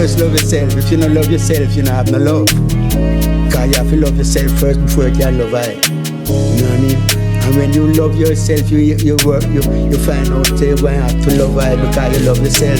First love yourself. If you don't love yourself, you don't have no love. Cause you have to love yourself first before you can love I. You know what I mean? And when you love yourself, you find out you're going to have to love I because you love yourself.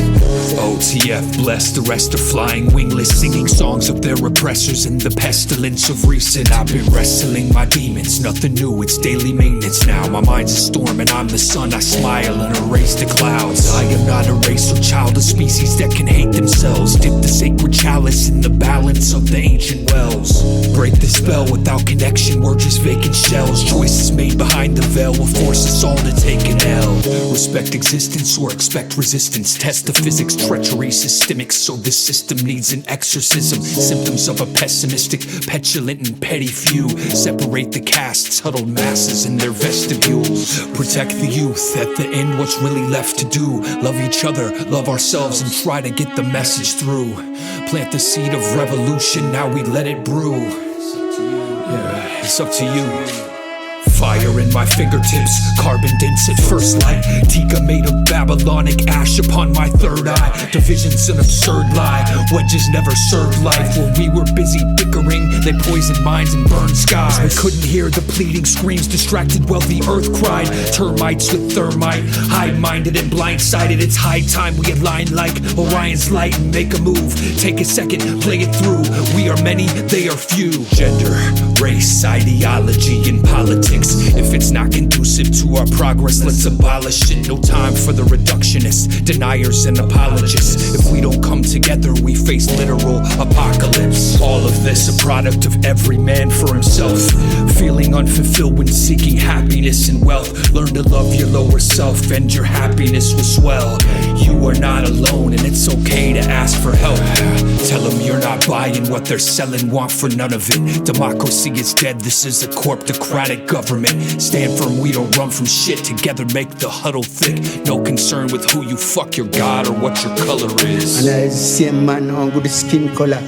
OTF, blessed, the rest are flying wingless, singing songs of their oppressors in the pestilence of recent. I've been wrestling my demons, nothing new, it's daily maintenance now. My mind's a storm and I'm the sun, I smile and erase the clouds. I am not a race or child, a species that can hate themselves. Dip the sacred chalice in the balance of the ancient wells. Break the spell without connection, we're just vacant shells. Choices made behind the veil will force us all to take an L. Respect existence or expect resistance. Test the physics, treachery systemic, so this system needs an exorcism. Symptoms of a pessimistic, petulant and petty few. Separate the castes, huddled masses in their vestibules. Protect the youth, at the end what's really left to do. Love each other, love ourselves and try to get the message through. Plant the seed of revolution, now we let it brew. Yeah, it's up to you. Fire in my fingertips, carbon dense at first light. Tika made of Babylonic ash upon my third eye. Division's an absurd lie, wedges never served life. When we were busy bickering, they poisoned minds and burned skies. We couldn't hear the pleading screams, distracted while the earth cried. Termites with thermite, high-minded and blindsided. It's high time we align like Orion's light and make a move. Take a second, play it through. We are many, they are few. Gender, race, ideology, and politics. If it's not conducive to our progress, let's abolish it. No time for the reductionists, deniers, and apologists. If we don't come together, we face literal apocalypse. All of this a product of every man for himself. Feeling unfulfilled when seeking happiness and wealth. Learn to love your lower self and your happiness will swell. You are not alone and it's okay to ask for help. Tell them you're not buying what they're selling, want for none of it. Democracy is dead, this is a corptocratic government. Stand firm, we don't run from shit. Together make the huddle thick. No concern with who you fuck, your god or what your color is. And I see a man on with the skin color.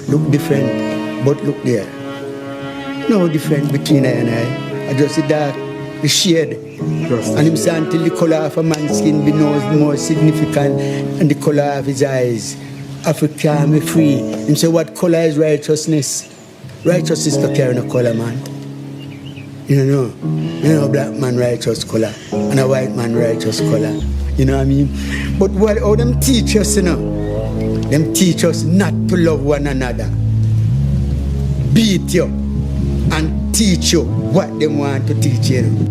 Look different, but look there. No difference between I and I just see dark, the shade. And him say until the color of a man's skin be more significant than the color of his eyes. Africa me free. Him say what color is righteousness? Righteousness don't carry no color, man. You know black man righteous color and a white man righteous color. You know what I mean? But how them teach us, them teach us not to love one another. Beat you and teach you what they want to teach you.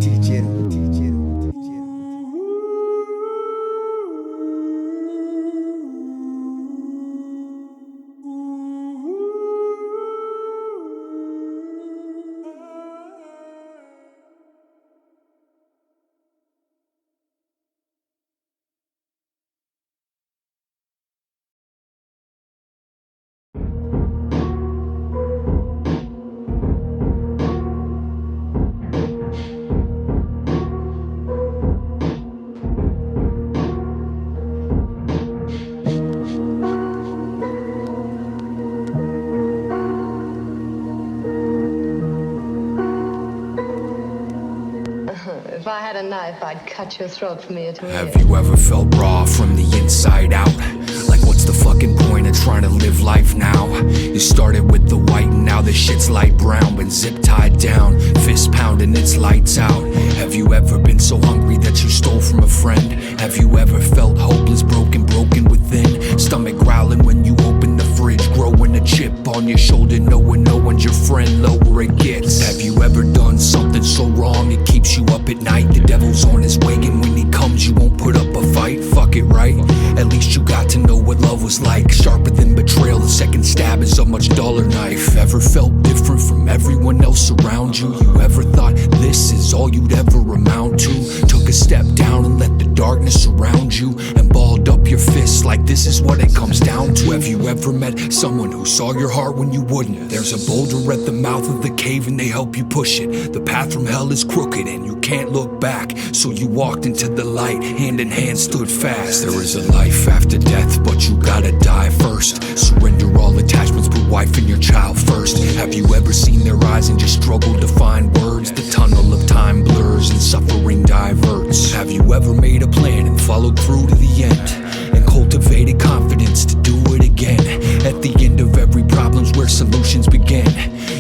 If I had a knife, I'd cut your throat from ear to ear. Have you ever felt raw from the inside out? Like what's the fucking point of trying to live life now? You started with the white and now this shit's light brown. Been zip tied down, fist pounding, it's lights out. Have you ever been so hungry that you stole from a friend? Have you ever felt hopeless, broken within? Stomach growling when you open the fridge, growing a chip on your shoulder, knowing no one's your friend, lower it gets. Have you ever done something so wrong it keeps you up at night? The devil's on his wagon, when he comes you won't put up a fight. Fuck it, right? At least you got to know what love was like. Sharper than betrayal, the second stab is a much duller knife. Ever felt different from everyone else around you? You ever thought this is all you'd ever amount to? Took a step down and let the darkness surround you and balled up your fists like this is what it comes down to. Have you ever met someone who saw your heart when you wouldn't? There's a boulder at the mouth of the cave and they help you push it. The path from hell is crooked and you can't look back, so you walked into the light, hand in hand stood fast. There is a life after death, but you gotta die first. Surrender all attachments, put wife and your child first. Have you ever seen their eyes and just struggled to find words? The tunnel of time blurs and suffering diverts. Have you ever made a plan and followed through to the end? and cultivated confidence to do it again. At the end of every problem's where solutions begin.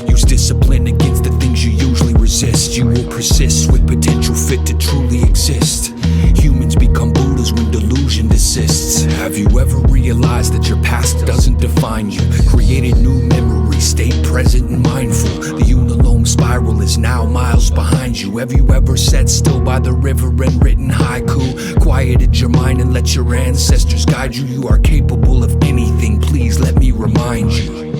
Use discipline against the things you usually resist. You will persist with potential fit to truly exist. Humans become Buddhas when delusion desists. Have you ever realized that your past doesn't define you? Created new memories, stay present and mindful. The unalome spiral is now miles behind you. Have you ever sat still by the river and written haiku? Quieted your mind and let your ancestors guide you. You are capable of anything, please let me remind you.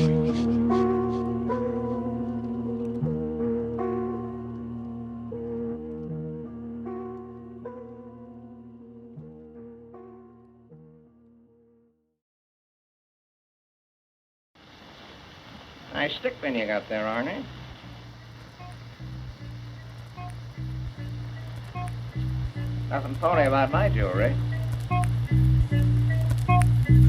Nice stickpin you got there, Arnie. Nothing phony about my jewelry.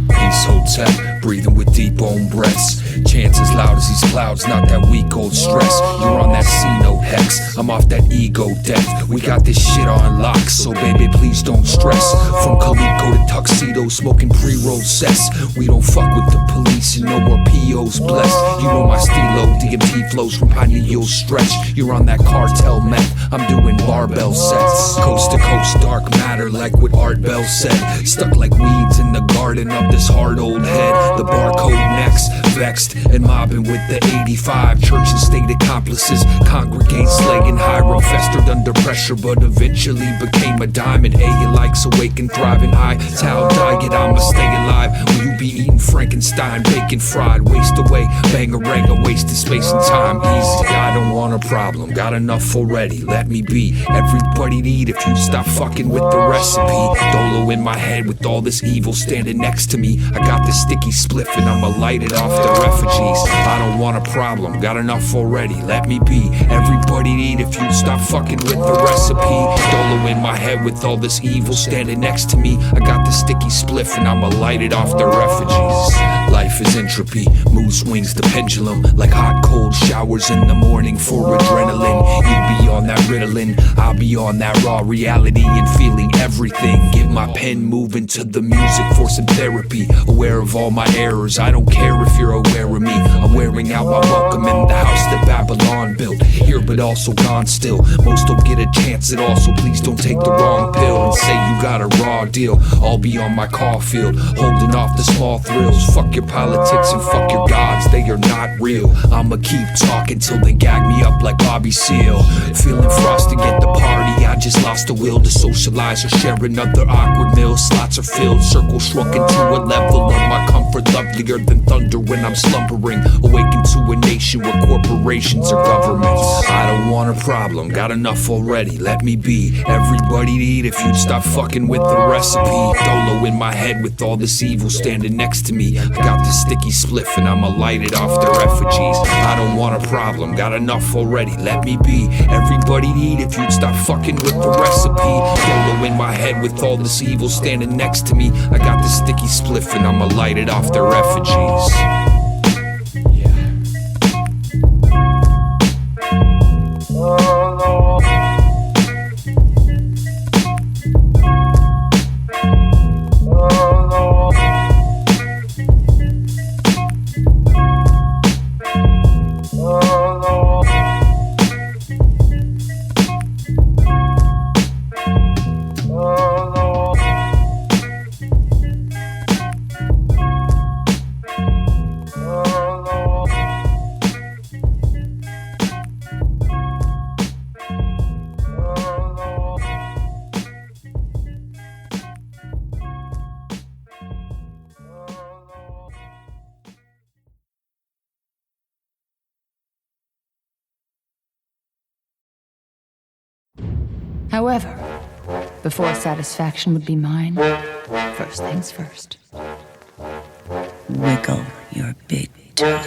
Peace Hotel, breathing with deep own breaths. Chants as loud as these clouds, not that weak old stress. You're on that C-note hex, I'm off that ego death. We got this shit on lock, so baby please don't stress. From Calico to tuxedo, smoking pre-roll cess. We don't fuck with the police and no more POs blessed. You know my stilo, DMT flows from pineal stretch. You're on that cartel meth, I'm doing barbell sets. Coast to coast, dark matter like what Art Bell said. Stuck like weeds in the garden of this hard old head. The barcode next, vexed and mobbing with the 85. Church and state accomplices congregate, slaying Hiram. Festered under pressure but eventually became a diamond. A likes awake and thriving. High towel diet, I'ma stay alive. Will you be eating Frankenstein, bacon fried? Waste away, Bangarang, a wasted space and time. Easy, I don't want a problem, got enough already, let me be. Everybody need if you stop fucking with the recipe. Dolo in my head with all this evil standing next to me. I got this sticky spliff and I'ma light it off the refugees. I don't want a problem, got enough already, let me be. Everybody need if you stop fucking with the recipe. Dolo in my head with all this evil standing next to me. I got the sticky spliff and I'ma light it off the refugees. Life is entropy, mood swings the pendulum. Like hot cold showers in the morning for adrenaline. You be on that Ritalin, I'll be on that raw reality and feeling everything. Get my pen moving to the music for some therapy. Aware of all my errors, I don't care if you're aware of me. I'm wearing out my welcome in the house that Babylon built. Here but also gone still, most don't get a chance at all. So please don't take the wrong pill and say you got a raw deal. I'll be on my call field, holding off the small thrills. Fuck your politics and fuck your gods, they are not real. I'ma keep talking till they gag me up like Bobby Seale. Feeling frosty at the party, I just lost the will to socialize or share another awkward meal. Slots are filled, circles shrunk into a level of my comfort, lovelier than thunder when I'm slumbering. Awakened to a nation where corporations are governments. I don't want a problem, got enough already, let me be. Everybody need if you'd stop fucking with the recipe. Dolo in my head with all this evil standing next to me. I got this sticky spliff and I'ma light it off the refugees. I don't want a problem, got enough already, let me be. Everybody need if you'd stop fucking with the recipe. Dolo in my head with all this evil standing next to me. I got this sticky spliff and I'ma light it off the refugees. However, before satisfaction would be mine, first things first. Wiggle your big toe.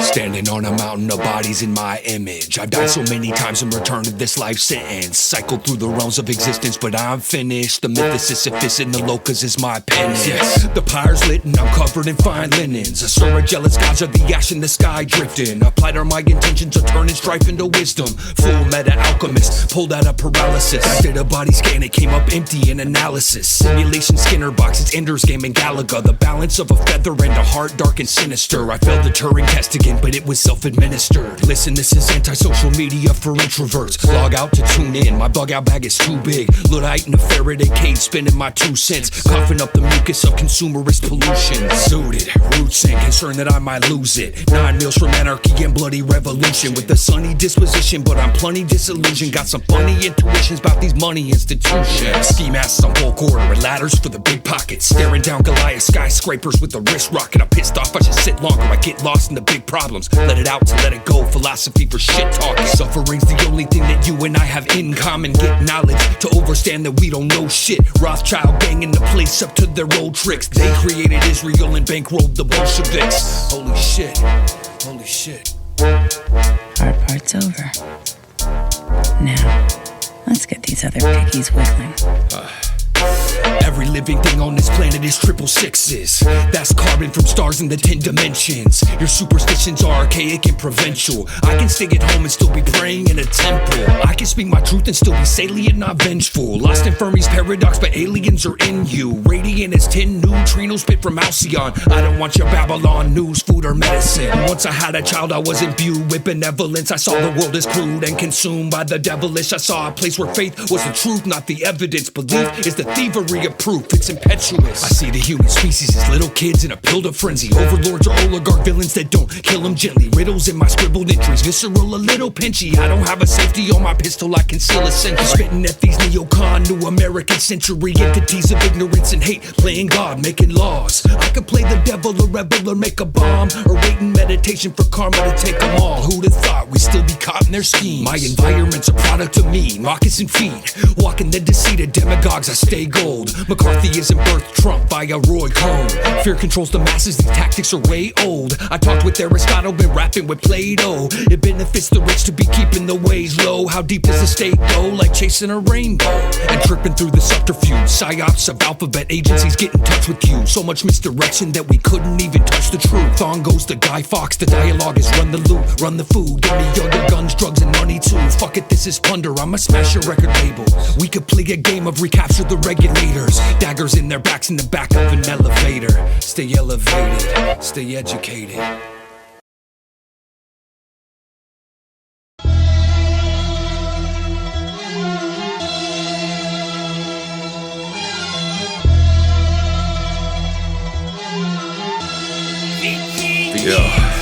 Standing on a mountain of bodies in my image. I've died so many times in return to this life sentence. Cycled through the realms of existence, but I'm finished. The myth is Sisyphus and the locus is my penance. Yes, the pyre's lit and I'm covered in fine linens. Asura jealous gods of the ash in the sky drifting. Applied are my intentions of turning strife into wisdom. Full meta alchemist, pulled out of paralysis. I did a body scan, it came up empty in analysis. Simulation Skinner box, it's Ender's Game and Galaga. The balance of a feather and a heart dark and sinister. I failed the Turing test again, but it was self-administered. Listen, this is anti-social media for introverts. Log out to tune in, my bug out bag is too big. Luddite in a Faraday cage, spinning my 2 cents. Coughing up the mucus of consumerist pollution. Zooted, roots in, concerned that I might lose it. 9 meals from anarchy and bloody revolution. With a sunny disposition, but I'm plenty disillusioned. Got some funny intuitions about these money institutions. Ski masks on bulk order and ladders for the big pockets. Staring down Goliath skyscrapers with the wrist rocket. I'm pissed off, I should sit longer. I get lost in the big problems. Let it out to let it go. Philosophy for shit talking. Suffering's the only thing that you and I have in common. Get knowledge to overstand that we don't know shit. Rothschild banging the place up to their old tricks. They created Israel and bankrolled the Bolsheviks. Holy shit. Holy shit. Hard part's over. Now, let's get these other piggies wiggling. Every living thing on this planet is 666. That's carbon from stars in the 10 dimensions. Your superstitions are archaic and provincial. I can stay at home and still be praying in a temple. I can speak my truth and still be salient, not vengeful. Lost in Fermi's paradox, but aliens are in you. Radiant as 10 neutrinos spit from Alcyon. I don't want your Babylon news, food, or medicine. Once I had a child, I was imbued with benevolence. I saw the world as crude and consumed by the devilish. I saw a place where faith was the truth, not the evidence. Belief is the thievery of proof, it's impetuous. I see the human species as little kids in a pill of frenzy. Overlords or oligarch villains that don't kill them gently. Riddles in my scribbled entries, visceral, a little pinchy. I don't have a safety on my pistol, I conceal a century. Spitting at these neocon, new American century entities of ignorance and hate, playing God, making laws. I could play the devil, a rebel, or make a bomb, or wait in meditation for karma to take them all. Who'd have thought we'd still be caught in their schemes? My environment's a product of me, moccasin feet, walking the deceit of demagogues, I stay gold. McCarthyism birthed Trump via Roy Cohn. Fear controls the masses, these tactics are way old. I talked with Aristotle, been rapping with Plato. It benefits the rich to be keeping the ways low. How deep does the state go? Like chasing a rainbow and tripping through the subterfuge. Psyops of alphabet agencies get in touch with you. So much misdirection that we couldn't even touch the truth. On goes the Guy Fawkes, the dialogue is run the loot, run the food. Give me all your guns, drugs, and money too. Fuck it, this is plunder, I'ma smash your record label. We could play a game of recapture the regulators. Daggers in their backs in the back of an elevator. Stay elevated, stay educated. Yeah.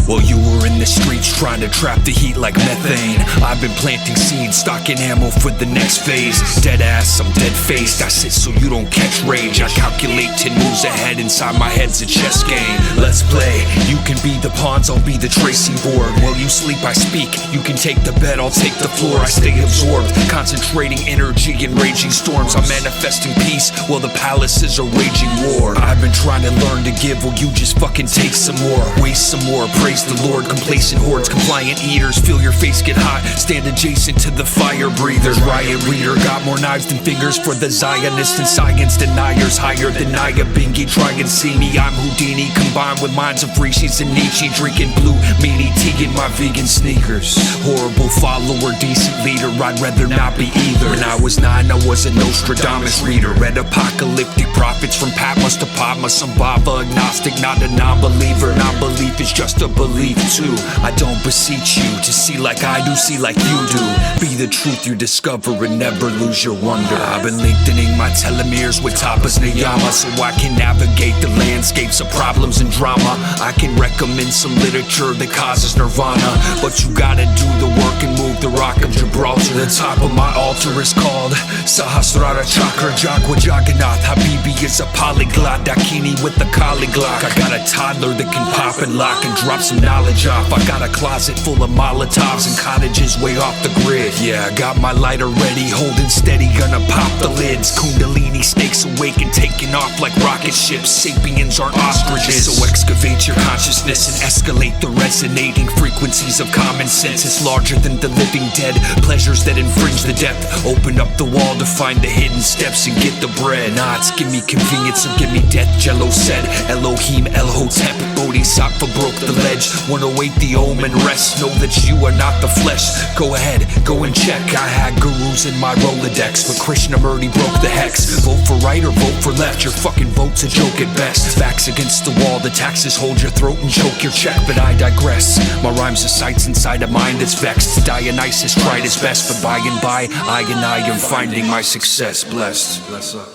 Well, you were in the streets trying to trap the heat like methane. I've been planting seeds, stocking ammo for the next phase. Dead ass, I'm dead faced. I sit so you don't catch rage. I calculate 10 moves ahead, inside my head's a chess game. Let's play, you can be the pawns, I'll be the tracing board. While you sleep, I speak, you can take the bed, I'll take the floor. I stay absorbed, concentrating energy in raging storms. I'm manifesting peace while the palaces are waging war. I've been trying to learn to give, well you just fucking take some more. Waste some more, praise the Lord. Complacent hordes, compliant eaters, feel your face get hot, stand adjacent to the fire breathers. Riot reader, got more knives than fingers for the Zionists and science deniers. Higher than Naya Bingy, try and see me, I'm Houdini, combined with minds of Rishis and Nietzsche. Drinking blue meanie tea in my vegan sneakers. Horrible follower, decent leader, I'd rather not be either. When I was 9, I was a Nostradamus reader. Read apocalyptic prophets from Patmos to Padma. Some Baba agnostic, not a non-believer. Non-belief is just a belief too. I don't beseech you to see like I do, see like you do. Be the truth you discover and never lose your wonder. I've been lengthening my telomeres with tapas niyama, so I can navigate the landscapes of problems and drama. I can recommend some literature that causes nirvana, but you gotta do the work and move the rock of Gibraltar. The top of my altar is called Sahasrara Chakra. Jagwa Jagannath Habibi is a polyglot. Dakini with the Kali Glock. I got a toddler that can pop and lock and drop some knowledge off. I got a closet full of Molotovs and cottages way off the grid. Yeah, I got my lighter ready, holding steady, gonna pop the lids. Kundalini snakes awake and taking off like rocket ships. Sapiens aren't ostriches, so excavate your consciousness and escalate the resonating frequencies of common sense. It's larger than the living dead, pleasures that infringe the depth. Open up the wall to find the hidden steps and get the bread. Nah, it's give me convenience or give me death. Jello said, Elohim, El-Hotep, Bodhisattva broke the ledge. 108 the omen, rest, know that you are not the flesh. Go ahead, go and check. I had gurus in my Rolodex, but Krishnamurti broke the hex. Vote for right or vote for left, your fucking vote's a joke at best. Backs against the wall, the taxes hold your throat and choke your check. But I digress, my rhymes are sights inside a mind that's vexed. Dionysus tried his best, but by and by, I am finding my success. Blessed. Bless up.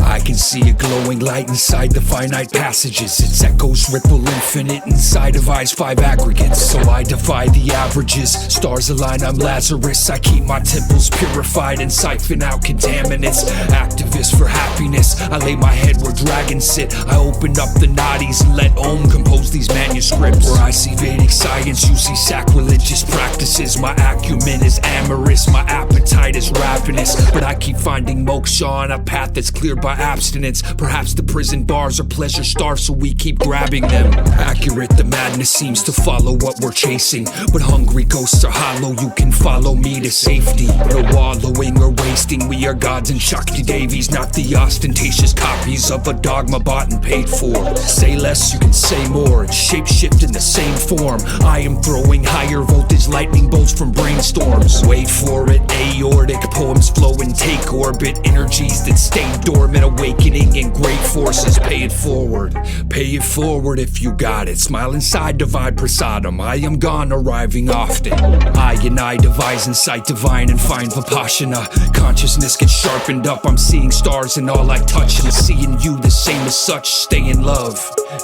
I can see a glowing light inside the finite passages. Its echoes ripple infinite inside of eyes 5 aggregates. So I defy the averages. Stars align, I'm Lazarus. I keep my temples purified and siphon out contaminants. Activist for happiness, I lay my head where dragons sit. I open up the nadis and let Om compose these manuscripts. Where I see Vedic science, you see sacrilegious practices. My acumen is amorous, my appetite is ravenous. But I keep finding moksha on a path that's cleared by abstinence. Perhaps the prison bars are pleasure starved, so we keep grabbing them. Accurate, the madness seems to follow what we're chasing. But hungry ghosts are hollow, you can follow me to safety. No wallowing or wasting, we are gods and Shakti Devis, not the ostentatious copies of a dogma bought and paid for. Say less, you can say more, it's shape-shift in the same form. I am throwing higher voltage lightning bolts from brainstorms. Wait for it, aortic poems flow and take orbit. Energies that stay dormant, awakening in great forces. Pay it forward if you got it. Smile inside, divide prasadam. I am gone, arriving often. I devise insight divine and find vipassana. Consciousness gets sharpened up, I'm seeing stars in all I touch. And seeing you the same as such, stay in love.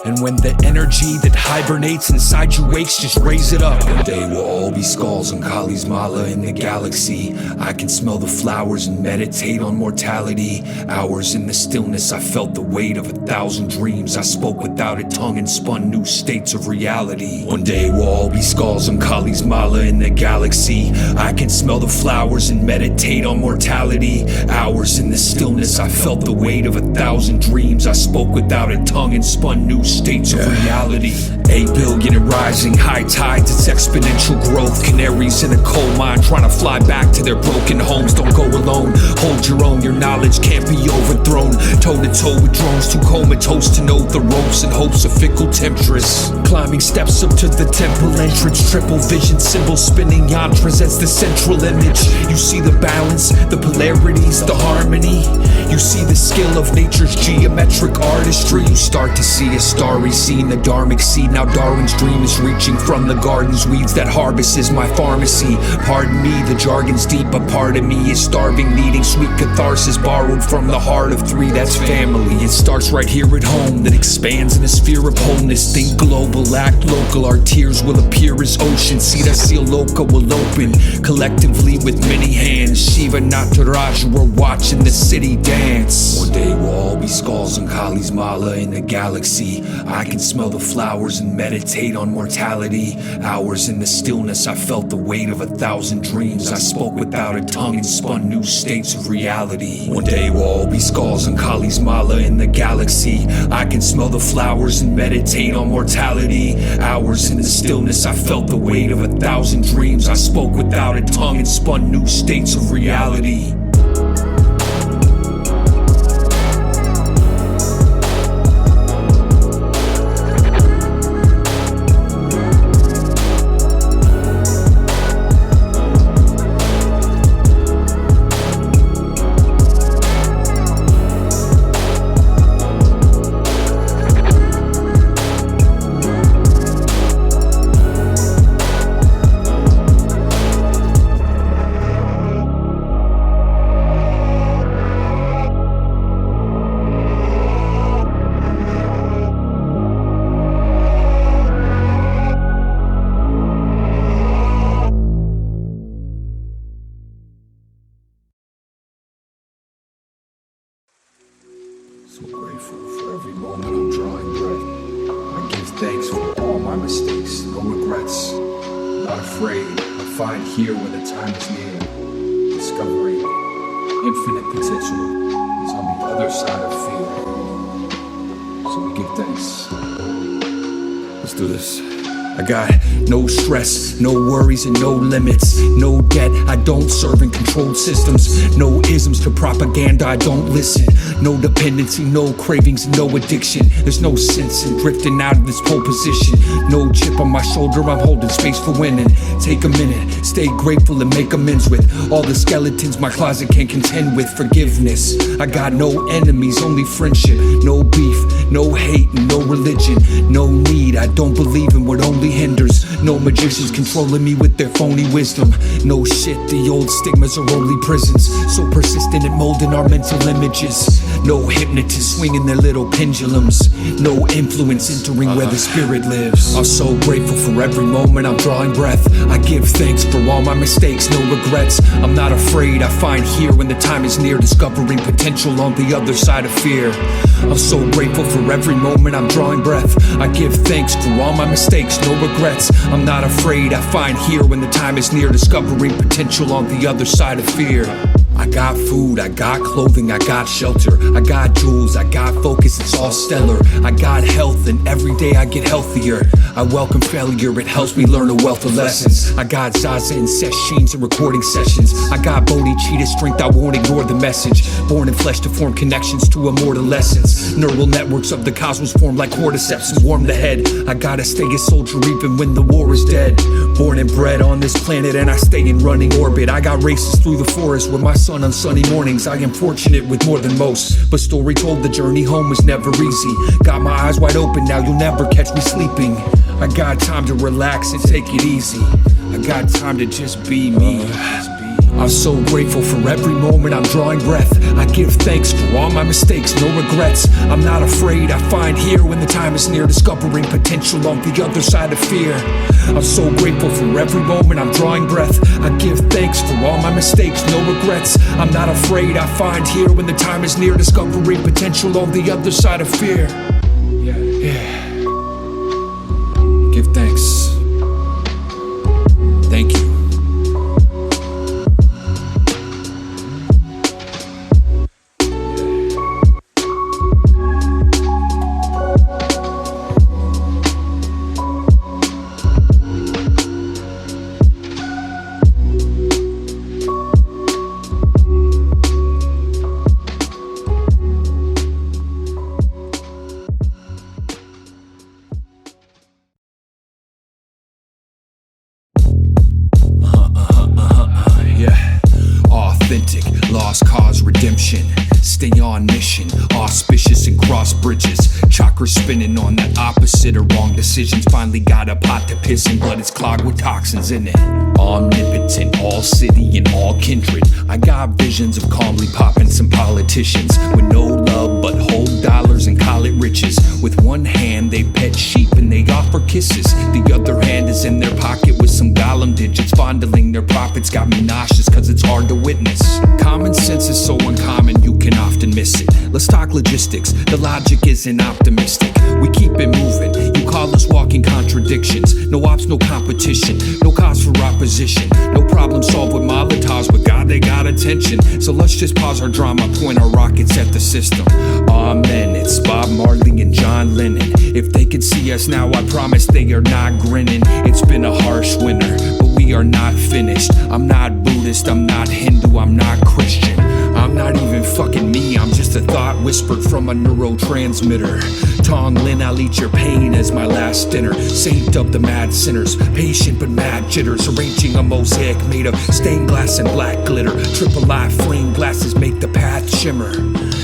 And when the energy that hibernates inside you wakes, just raise it up. One day we'll all be skulls on Kali's mala in the galaxy. I can smell the flowers and meditate on mortality. Hours in the stillness, I felt the weight of 1,000 dreams. I spoke without a tongue and spun new states of reality. One day we'll all be skulls on Kali's mala in the galaxy. I can smell the flowers and meditate on mortality. Hours in the stillness, I felt the weight of 1,000 dreams. I spoke without a tongue and spun new states of reality. 8 billion and rising, high tides, it's exponential growth. Canaries in a coal mine trying to fly back to their broken homes. Don't go alone, hold your own, your knowledge can't be overthrown. Toe to toe with drones, too comatose to know the ropes and hopes of fickle temptress. Climbing steps up to the temple entrance, triple vision symbol spinning yantras as the central image. You see the balance, the polarities, the harmony. You see the skill of nature's geometric artistry. You start to see a starry scene, the dharmic seed. Now Darwin's dream is reaching from the garden's weeds. That harvest is my pharmacy. Pardon me, the jargon's deep. A part of me is starving, needing sweet catharsis borrowed from the heart of 3. That's family. It starts right here at home, then expands in a sphere of wholeness. Think global, act local. Our tears will appear as ocean. Sita Seal Loka will open collectively with many hands. Shiva Nataraja, we're watching the city dance. One day we'll all be skulls on Kali's mala in the galaxy. I can smell the flowers and meditate on mortality. Hours in the stillness, I felt the weight of 1,000 dreams. I spoke without a tongue and spun new states of reality. One day we'll all be skulls on Kali's mala in the galaxy. I can smell the flowers and meditate on mortality. Hours in the stillness, I felt the weight of 1,000 dreams. I spoke without a tongue and spun new states of reality. So grateful for every moment I'm drawing breath. I give thanks for all my mistakes, no regrets. afraid. I find here when the time is near. Discovering infinite potential is on the other side of fear. So we give thanks. Let's do this. I got no stress, no worries and no limits. No debt, I don't serve in controlled systems. No isms to propaganda, I don't listen. No dependency, no cravings, no addiction. There's no sense in drifting out of this pole position. No chip on my shoulder, I'm holding space for winning. Take a minute, stay grateful and make amends with all the skeletons my closet can't contend with. Forgiveness, I got no enemies, only friendship. No beef, no hate, and no religion. No need, I don't believe in what only hinders. No magicians controlling me with their phony wisdom. No shit, the old stigmas are only prisons, so persistent at molding our mental images. No hypnotists swinging their little pendulums. No influence entering where the spirit lives. I'm so grateful for every moment I'm drawing breath. I give thanks for all my mistakes, no regrets. I'm not afraid, I find here when the time is near. Discovering potential on the other side of fear. I'm so grateful for every moment I'm drawing breath. I give thanks for all my mistakes, no regrets. I'm not afraid, I find here when the time is near. Discovering potential on the other side of fear. I got food, I got clothing, I got shelter, I got jewels, I got focus, it's all stellar. I got health and every day I get healthier. I welcome failure, it helps me learn a wealth of lessons. I got Zazen sessions and recording sessions. I got bodhicitta strength, I won't ignore the message. Born in flesh to form connections to immortal lessons. Neural networks of the cosmos form like cordyceps and warm the head. I gotta stay a soldier even when the war is dead. Born and bred on this planet and I stay in running orbit. I got races through the forest with my son on sunny mornings. I am fortunate with more than most, but story told the journey home was never easy. Got my eyes wide open, now you'll never catch me sleeping. I got time to relax and take it easy. I got time to just be me. I'm so grateful for every moment I'm drawing breath. I give thanks for all my mistakes, no regrets. I'm not afraid, I find here when the time is near. Discovering potential on the other side of fear. I'm so grateful for every moment I'm drawing breath. I give thanks for all my mistakes, no regrets. I'm not afraid, I find here when the time is near. Discovering potential on the other side of fear. Yeah. Give thanks. Thank you. Lost cause redemption. Stay on mission, auspicious and cross bridges. Chakra spinning on the opposite of wrong decisions. Finally got a pot to piss in, but it's clogged with toxins in it. Omnipotent, all city and all kindred. I got visions of calmly popping some politicians with no love but hold dollars and call it riches. With one hand they pet sheep and they offer kisses. The other hand is in their pocket with some Gollum digits. Fondling their profits got me nauseous cause it's hard to witness. Common sense is so uncommon you can often miss it. Let's talk logistics, the logic isn't optimistic. We keep it moving, you call us walking contradictions. No ops, no competition, no cause for opposition. No problem solved with Molotovs, but God they got attention. So let's just pause our drama, point our rockets at the system. Amen, it's Bob Marley and John Lennon. If they could see us now, I promise they are not grinning. It's been a harsh winter, but we are not finished. I'm not Buddhist, I'm not Hindu, I'm not Christian. I'm not even fucking me, I'm just a thought whispered from a neurotransmitter. Tonglin, I'll eat your pain as my last dinner. Saint of the mad sinners, patient but mad jitters. Arranging a mosaic made of stained glass and black glitter. Triple eye flame glasses make the path shimmer.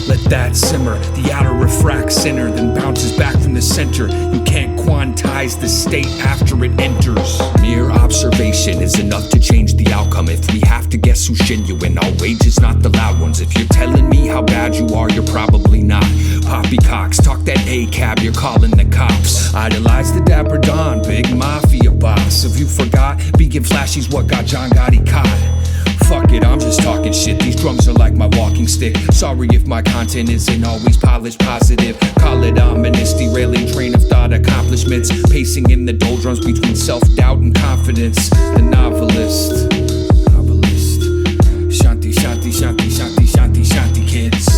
Let that simmer, the outer refracts inner, then bounces back from the center. You can't quantize the state after it enters. Mere observation is enough to change the outcome. If we have to guess who's genuine, our wages not the loud ones. If you're telling me how bad you are, you're probably not. Poppycocks, talk that A-cab, you're calling the cops. Idolize the Dapper Don, big mafia boss. If you forgot, being flashy's what got John Gotti caught. fuck it, I'm just talking shit. These drums are like my walking stick. Sorry if my content isn't always polished positive. Call it ominous, derailing train of thought accomplishments. Pacing in the doldrums between self-doubt and confidence. The novelist. Shanti, shanti, shanti, shanti, shanti, shanti, kids.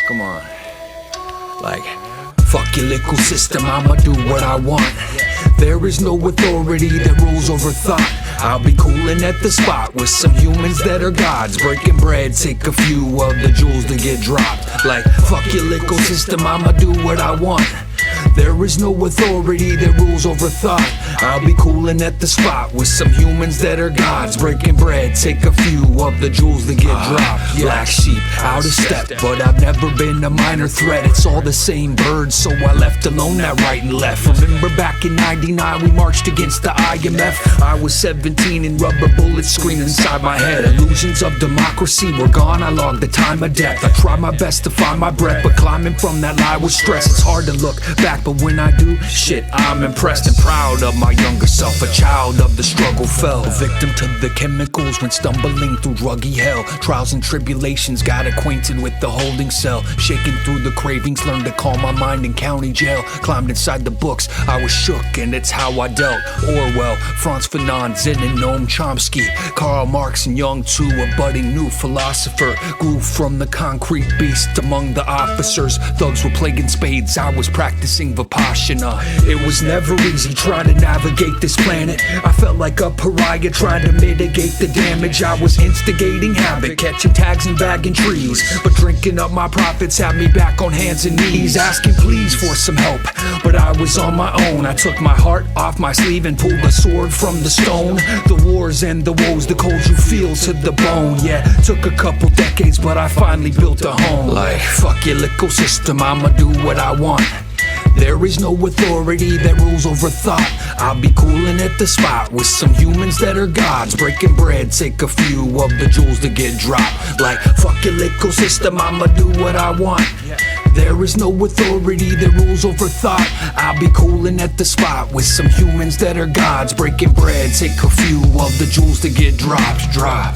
Come on. Like, fuck your little system, I'ma do what I want. There is no authority that rules over thought. I'll be coolin' at the spot with some humans that are gods. Breaking bread, take a few of the jewels that get dropped. Like, fuck your little system, I'ma do what I want. There is no authority that rules over thought. I'll be coolin' at the spot with some humans that are gods. Breaking bread, take a few of the jewels that get dropped. Black sheep, out of step, but I've never been a minor threat. It's all the same birds, so I left alone that right and left. Remember back in 99 we marched against the IMF. I was 17 and rubber bullets screamed inside my head. Illusions of democracy were gone, I logged the time of death. I tried my best to find my breath, but climbing from that lie was stress. It's hard to look back, but when I do, shit, I'm impressed and proud of my younger self. A child of the struggle fell, a victim to the chemicals when stumbling through druggy hell. Trials and tribulations, got acquainted with the holding cell. Shaking through the cravings, learned to calm my mind in county jail. Climbed inside the books, I was shook and it's how I dealt. Orwell, Franz Fanon, Zen and Noam Chomsky, Karl Marx and Jung too, a budding new philosopher. Grew from the concrete beast among the officers. Thugs were plaguing spades, I was practicing Vipassana. It was never easy trying to navigate this planet. I felt like a pariah trying to mitigate the damage. I was instigating havoc, catching tags and bagging trees. But drinking up my profits had me back on hands and knees, asking please for some help. But I was on my own. I took my heart off my sleeve and pulled a sword from the stone. The wars and the woes, the cold you feel to the bone. Yeah, took a couple decades, but I finally built a home. Like, fuck your little system, I'ma do what I want. There is no authority that rules over thought. I'll be coolin' at the spot with some humans that are gods. Breaking bread, take a few of the jewels that get dropped. Like, fuck your little system, I'ma do what I want. There is no authority that rules over thought. I'll be coolin' at the spot with some humans that are gods. Breaking bread, take a few of the jewels that get dropped. Drop.